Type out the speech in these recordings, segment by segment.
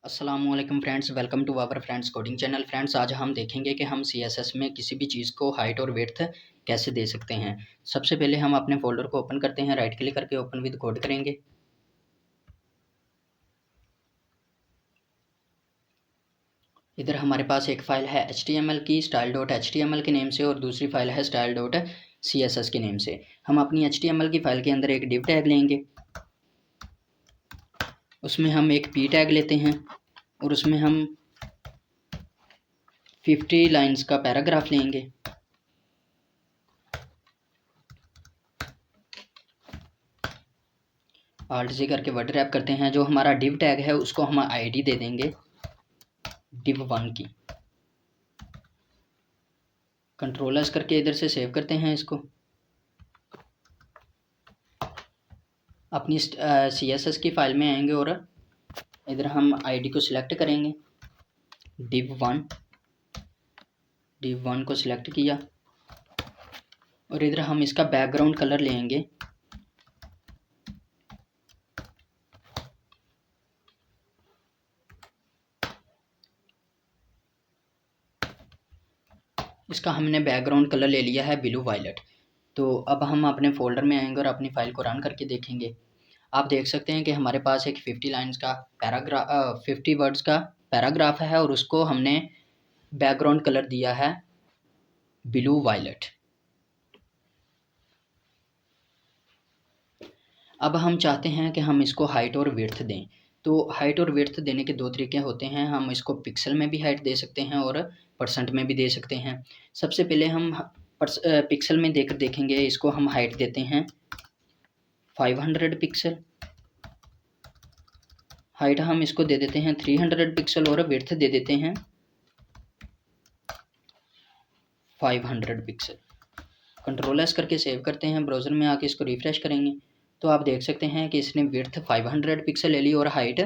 अस्सलामुअलैकुम friends, welcome to our friends coding channel. Friends, आज हम देखेंगे कि हम सीएसएस में किसी भी चीज़ को हाइट और विड्थ कैसे दे सकते हैं। सबसे पहले हम अपने फोल्डर को ओपन करते हैं, राइट क्लिक करके ओपन विद कोड करेंगे। इधर हमारे पास एक फ़ाइल है HTML की style.html के नेम से और दूसरी फ़ाइल है style.css के नेम से। हम अपनी HTML की फ़ाइल के अंदर एक div टैग लेंगे, उसमें हम एक p टैग लेते हैं और उसमें हम 50 लाइन्स का पैराग्राफ लेंगे। Alt C करके वर्ड रैप करते हैं। जो हमारा div टैग है उसको हम ID दे देंगे div1 की। Ctrl+S करके इधर से सेव करते हैं इसको। अपनी CSS की फ़ाइल में आएंगे और इधर हम ID को सिलेक्ट करेंगे, div1 को सिलेक्ट किया और इधर हम इसका बैकग्राउंड कलर लेंगे इसका हमने बैकग्राउंड कलर ले लिया है ब्लू वायलेट। तो अब हम अपने फोल्डर में आएंगे और अपनी फ़ाइल को रन करके देखेंगे। आप देख सकते हैं कि हमारे पास एक 50 लाइन्स का 50 वर्ड्स का पैराग्राफ है और उसको हमने बैकग्राउंड कलर दिया है ब्लू वायलेट। अब हम चाहते हैं कि हम इसको हाइट और विड्थ दें। तो हाइट और विड्थ देने के दो तरीके होते हैं। हम इसको पिक्सल में भी हाइट दे सकते हैं और परसेंट में भी दे सकते हैं। सबसे पहले हम पिक्सल में देकर देखेंगे। इसको हम हाइट देते हैं 500 पिक्सल, हाइट हम इसको दे देते हैं 300 पिक्सल और विड्थ दे देते हैं 500 पिक्सल। Ctrl+S करके सेव करते हैं, ब्राउज़र में आके इसको रिफ़्रेश करेंगे तो आप देख सकते हैं कि इसने विड्थ 500 पिक्सल ले ली और हाइट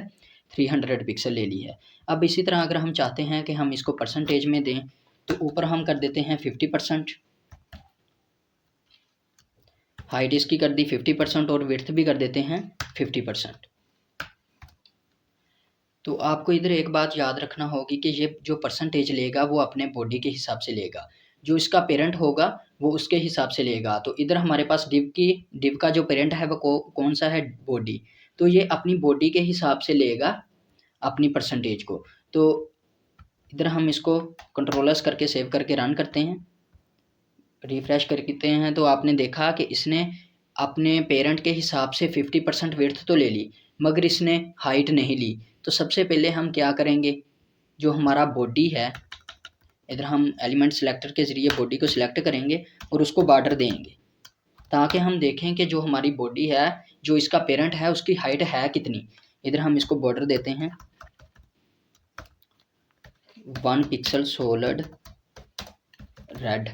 300 पिक्सल ले ली है। अब इसी तरह अगर हम चाहते हैं कि हम इसको परसेंटेज में दें तो ऊपर हम कर देते हैं 50%, हाइट इसकी कर दी 50% और विड्थ भी कर देते हैं 50%। तो आपको इधर एक बात याद रखना होगी कि ये जो परसेंटेज लेगा वो अपने बॉडी के हिसाब से लेगा, जो इसका पेरेंट होगा वो उसके हिसाब से लेगा। तो इधर हमारे पास डिव का जो पेरेंट है वो कौन सा है, बॉडी। तो ये अपनी बॉडी के हिसाब से लेगा अपनी परसेंटेज को। तो इधर हम इसको Ctrl+S करके सेव करके रन करते हैं, रिफ़्रेश करते हैं तो आपने देखा कि इसने अपने पेरेंट के हिसाब से 50% विड्थ तो ले ली मगर इसने हाइट नहीं ली। तो सबसे पहले हम क्या करेंगे, जो हमारा बॉडी है इधर हम एलिमेंट सेलेक्टर के ज़रिए बॉडी को सिलेक्ट करेंगे और उसको बॉर्डर देंगे ताकि हम देखें कि जो हमारी बॉडी है, जो इसका पेरेंट है, उसकी हाइट है कितनी। इधर हम इसको बॉर्डर देते हैं 1 पिक्सल सॉलिड रेड।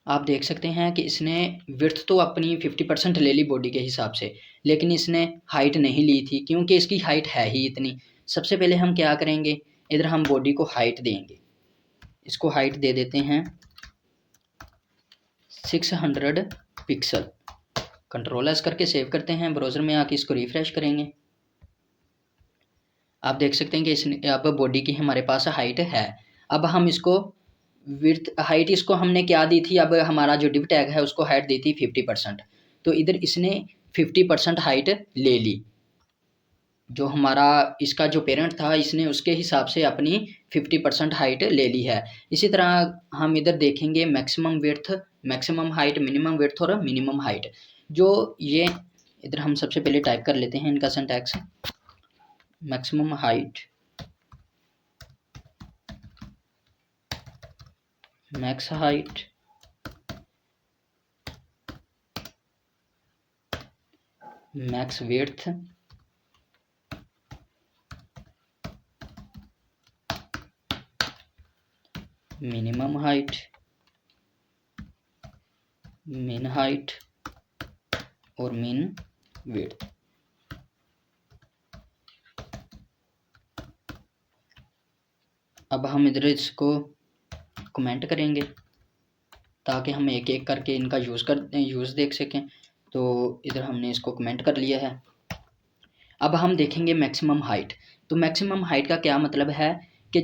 आप देख सकते हैं कि इसने विड्थ तो अपनी 50% ले ली बॉडी के हिसाब से, लेकिन इसने हाइट नहीं ली थी क्योंकि इसकी हाइट है ही इतनी। सबसे पहले हम क्या करेंगे, इधर हम बॉडी को हाइट देंगे, इसको हाइट दे देते हैं 600 पिक्सल। Ctrl+S करके सेव करते हैं, ब्राउज़र में आके इसको रिफ़्रेश करेंगे। आप देख सकते हैं कि इसने अब बॉडी की हमारे पास हाइट है। अब हम इसको विड्थ हाइट इसको हमने क्या दी थी, अब हमारा जो डिव टैग है उसको हाइट दी थी 50%। तो इधर इसने 50% हाइट ले ली, जो हमारा इसका जो पेरेंट था इसने उसके हिसाब से अपनी 50% हाइट ले ली है। इसी तरह हम इधर देखेंगे maximum width, maximum height, minimum width और मिनिमम हाइट। जो ये इधर हम सबसे पहले टाइप कर लेते हैं इनका syntax. Maximum height, max height, max width, minimum height, मिन हाइट और मिन विड्थ। अब हम इधर इसको कमेंट करेंगे ताकि हम एक एक करके इनका यूज़ देख सकें। तो इधर हमने इसको कमेंट कर लिया है। अब हम देखेंगे मैक्सिमम हाइट। तो मैक्सिमम हाइट का क्या मतलब है कि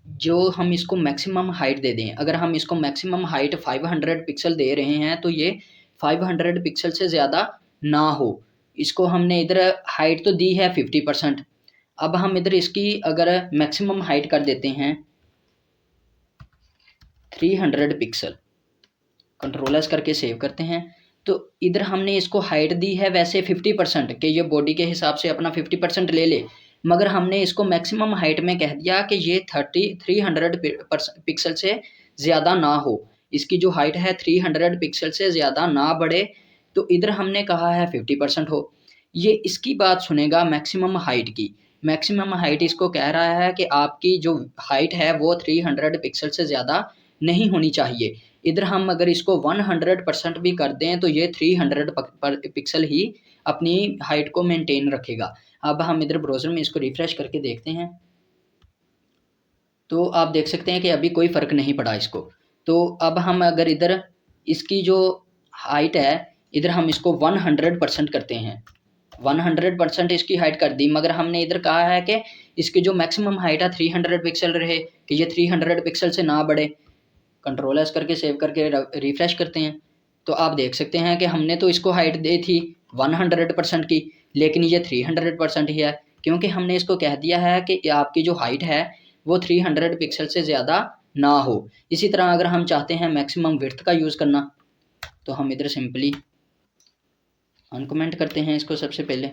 जो हम इसको मैक्सिमम हाइट दे दें, अगर हम इसको मैक्सिमम हाइट 500 पिक्सल दे रहे हैं तो ये 500 पिक्सल से ज़्यादा ना हो। इसको हमने इधर हाइट तो दी है 50%। अब हम इधर इसकी अगर मैक्सिमम हाइट कर देते हैं 300 पिक्सल, कंट्रोल एस करके सेव करते हैं। तो इधर हमने इसको हाइट दी है वैसे 50% कि ये बॉडी के हिसाब से अपना 50% ले ले, मगर हमने इसको मैक्सिमम हाइट में कह दिया कि ये 300 पिक्सल से ज़्यादा ना हो, इसकी जो हाइट है 300 पिक्सल से ज़्यादा ना बढ़े। तो इधर हमने कहा है 50% हो। ये इसकी बात सुनेगा मैक्सिमम हाइट की। मैक्सिमम हाइट इसको कह रहा है कि आपकी जो हाइट है वो 300 पिक्सल से ज़्यादा नहीं होनी चाहिए। इधर हम अगर इसको 100% भी कर दें तो ये 300 पिक्सल ही अपनी हाइट को मेंटेन रखेगा। अब हम इधर ब्राउज़र में इसको रिफ्रेश करके देखते हैं तो आप देख सकते हैं कि अभी कोई फ़र्क नहीं पड़ा इसको। तो अब हम अगर इधर इसकी जो हाइट है इधर हम इसको 100% करते हैं, 100% इसकी हाइट कर दी, मगर हमने इधर कहा है कि इसकी जो मैक्सिमम हाइट है 300 पिक्सल रहे, कि ये 300 पिक्सल से ना बढ़े। कंट्रोल एस करके सेव करके रिफ्रेश करते हैं तो आप देख सकते हैं कि हमने तो इसको हाइट दी थी 100% की, लेकिन ये 300% ही है, क्योंकि हमने इसको कह दिया है कि आपकी जो हाइट है वो 300 पिक्सल से ज़्यादा ना हो। इसी तरह अगर हम चाहते हैं मैक्सिमम विड्थ का यूज़ करना तो हम इधर सिंपली अनकमेंट करते हैं इसको सबसे पहले।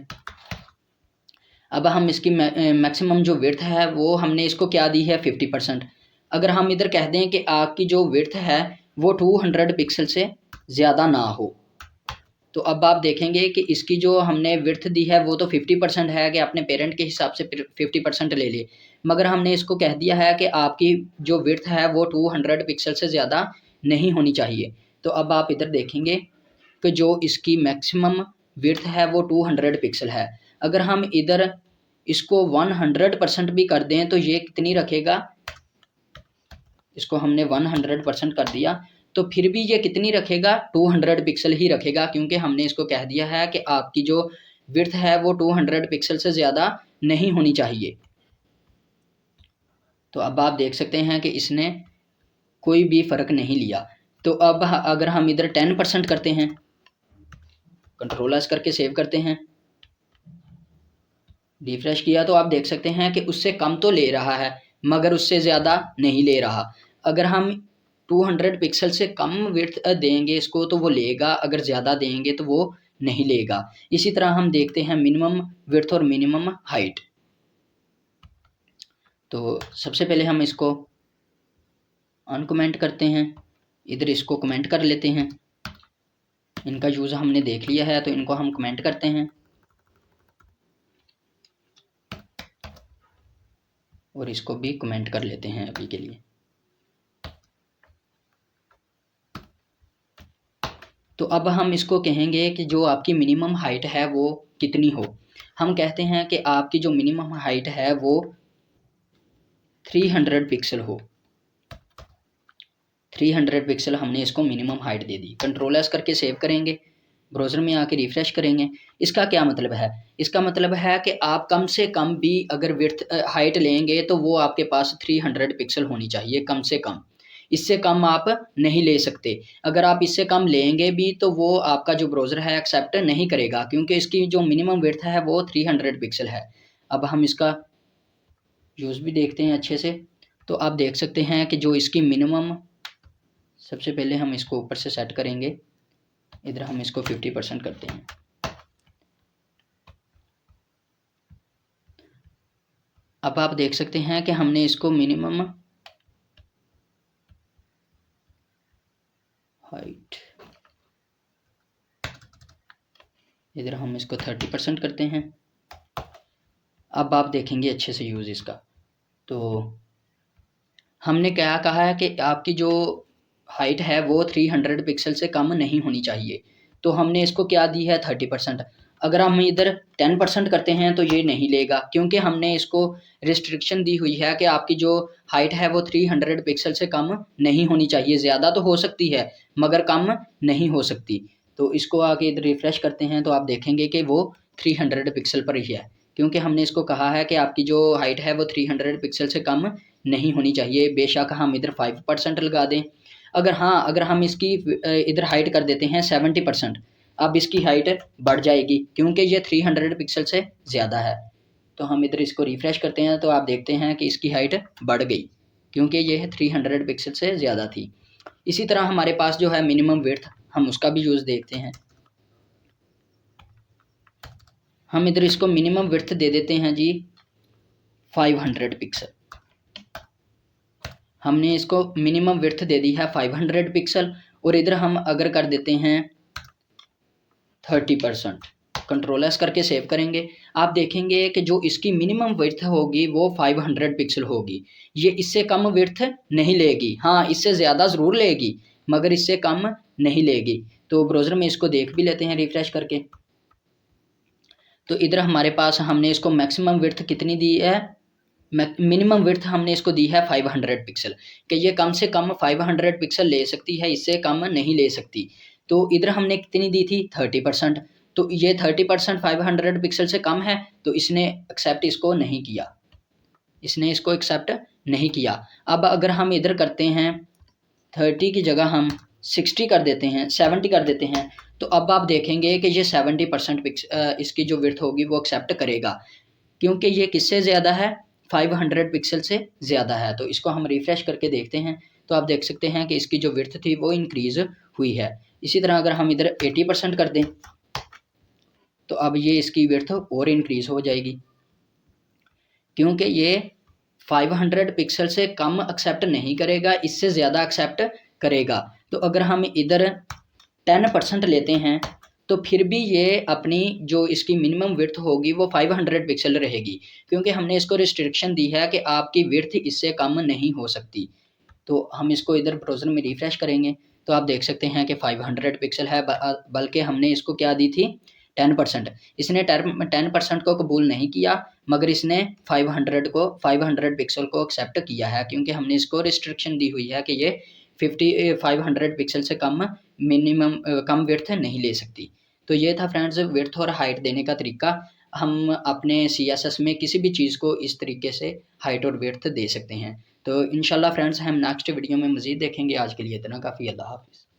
अब हम इसकी मैक्सिमम जो विड्थ है वो हमने इसको क्या दी है 50%। अगर हम इधर कह दें कि आपकी जो विड्थ है वो 200 पिक्सल से ज़्यादा ना हो, तो अब आप देखेंगे कि इसकी जो हमने विड्थ दी है वो तो 50% है कि अपने पेरेंट के हिसाब से 50% ले ले, मगर हमने इसको कह दिया है कि आपकी जो विड्थ है वो 200 पिक्सल से ज़्यादा नहीं होनी चाहिए। तो अब आप इधर देखेंगे कि जो इसकी मैक्सिमम विड्थ है वो 200 पिक्सल है। अगर हम इधर इसको 100% भी कर दें तो ये कितनी रखेगा, इसको हमने 100% कर दिया तो फिर भी ये कितनी रखेगा, 200 पिक्सल ही रखेगा, क्योंकि हमने इसको कह दिया है कि आपकी जो विड्थ है वो 200 पिक्सल से ज़्यादा नहीं होनी चाहिए। तो अब आप देख सकते हैं कि इसने कोई भी फ़र्क नहीं लिया। तो अब अगर हम इधर 10% करते हैं, कंट्रोल एस करके सेव करते हैं, रिफ्रेश किया तो आप देख सकते हैं कि उससे कम तो ले रहा है मगर उससे ज़्यादा नहीं ले रहा। अगर हम 200 पिक्सल से कम विड्थ देंगे इसको तो वो लेगा, अगर ज़्यादा देंगे तो वो नहीं लेगा। इसी तरह हम देखते हैं मिनिमम विड्थ और मिनिमम हाइट। तो सबसे पहले हम इसको अनकमेंट करते हैं, इधर इसको कमेंट कर लेते हैं। इनका यूज़ हमने देख लिया है तो इनको हम कमेंट करते हैं और इसको भी कमेंट कर लेते हैं अभी के लिए। तो अब हम इसको कहेंगे कि जो आपकी मिनिमम हाइट है वो कितनी हो। हम कहते हैं कि आपकी जो मिनिमम हाइट है वो 300 पिक्सल हो। 300 पिक्सल हमने इसको मिनिमम हाइट दे दी। कंट्रोल एस करके सेव करेंगे, ब्राउज़र में आके रिफ़्रेश करेंगे। इसका क्या मतलब है, इसका मतलब है कि आप कम से कम भी अगर विड्थ हाइट लेंगे तो वो आपके पास 300 पिक्सल होनी चाहिए, कम से कम। इससे कम आप नहीं ले सकते। अगर आप इससे कम लेंगे भी तो वो आपका जो ब्राउज़र है एक्सेप्ट नहीं करेगा, क्योंकि इसकी जो मिनिमम विड्थ है वो 300 पिक्सल है। अब हम इसका यूज़ भी देखते हैं अच्छे से। तो आप देख सकते हैं कि जो इसकी मिनिमम, सबसे पहले हम इसको ऊपर से सेट करेंगे, इधर हम इसको 50% करते हैं। अब आप देख सकते हैं कि हमने इसको मिनिमम हाइट, इधर हम इसको 30% करते हैं। अब आप देखेंगे अच्छे से यूज़ इसका। तो हमने क्या कहा है कि आपकी जो हाइट है वो 300 पिक्सल से कम नहीं होनी चाहिए, तो हमने इसको क्या दी है 30%। अगर हम इधर 10% करते हैं तो ये नहीं लेगा, क्योंकि हमने इसको रिस्ट्रिक्शन दी हुई है कि आपकी जो हाइट है वो 300 पिक्सल से कम नहीं होनी चाहिए। ज़्यादा तो हो सकती है मगर कम नहीं हो सकती। तो इसको आके इधर रिफ़्रेश करते हैं तो आप देखेंगे कि वो 300 पिक्सल पर ही है। क्योंकि हमने इसको कहा है कि आपकी जो हाइट है वो 300 पिक्सल से कम नहीं होनी चाहिए। बेशक हम इधर 5% लगा दें। अगर हम इसकी इधर हाइट कर देते हैं 70%, अब इसकी हाइट बढ़ जाएगी क्योंकि ये 300 पिक्सल से ज़्यादा है। तो हम इधर इसको रिफ़्रेश करते हैं तो आप देखते हैं कि इसकी हाइट बढ़ गई क्योंकि ये 300 पिक्सल से ज़्यादा थी। इसी तरह हमारे पास जो है मिनिमम विड्थ, हम उसका भी यूज़ देखते हैं। हम इधर इसको मिनिमम विड्थ दे देते हैं जी 500 पिक्सल। हमने इसको मिनिमम विड्थ दे दी है 500 पिक्सल और इधर हम अगर कर देते हैं 30%, कंट्रोल एस करके सेव करेंगे, आप देखेंगे कि जो इसकी मिनिमम विड्थ होगी वो 500 पिक्सल होगी। ये इससे कम विड्थ नहीं लेगी, हाँ इससे ज़्यादा ज़रूर लेगी मगर इससे कम नहीं लेगी। तो ब्राउज़र में इसको देख भी लेते हैं रिफ़्रेश करके। तो इधर हमारे पास हमने इसको मैक्सिमम विड्थ कितनी दी है, मिनिमम विड्थ हमने इसको दी है 500 पिक्सल, कि ये कम से कम 500 पिक्सल ले सकती है, इससे कम नहीं ले सकती। तो इधर हमने कितनी दी थी 30%, तो ये 30% 500 पिक्सल से कम है तो इसने एक्सेप्ट इसको नहीं किया, इसने इसको एक्सेप्ट नहीं किया। अब अगर हम इधर करते हैं 30 की जगह हम 60 कर देते हैं, 70 कर देते हैं, तो अब आप देखेंगे कि ये 70% इसकी जो विड्थ होगी वो एक्सेप्ट करेगा क्योंकि ये किससे ज़्यादा है, 500 पिक्सल से ज़्यादा है। तो इसको हम रिफ़्रेश करके देखते हैं तो आप देख सकते हैं कि इसकी जो विड्थ थी वो इंक्रीज़ हुई है। इसी तरह अगर हम इधर 80% कर दें तो अब ये इसकी विड्थ और इंक्रीज़ हो जाएगी क्योंकि ये 500 पिक्सल से कम एक्सेप्ट नहीं करेगा, इससे ज़्यादा एक्सेप्ट करेगा। तो अगर हम इधर 10% लेते हैं तो फिर भी ये अपनी जो इसकी मिनिमम विड्थ होगी वो 500 पिक्सल रहेगी क्योंकि हमने इसको रिस्ट्रिक्शन दी है कि आपकी विड्थ इससे कम नहीं हो सकती। तो हम इसको इधर ब्राउज़र में रिफ़्रेश करेंगे तो आप देख सकते हैं कि 500 पिक्सल है, बल्कि हमने इसको क्या दी थी 10%। इसने 10% को कबूल नहीं किया मगर इसने 500 पिक्सल को एक्सेप्ट किया है क्योंकि हमने इसको रिस्ट्रिक्शन दी हुई है कि ये 500 पिक्सल से कम मिनिमम कम विड्थ नहीं ले सकती। तो ये था फ्रेंड्स विड्थ और हाइट देने का तरीका। हम अपने CSS में किसी भी चीज़ को इस तरीके से हाइट और विड्थ दे सकते हैं। तो इंशाल्लाह फ्रेंड्स हम नेक्स्ट वीडियो में मज़ीद देखेंगे। आज के लिए इतना काफ़ी। अल्लाह हाफ़िज़।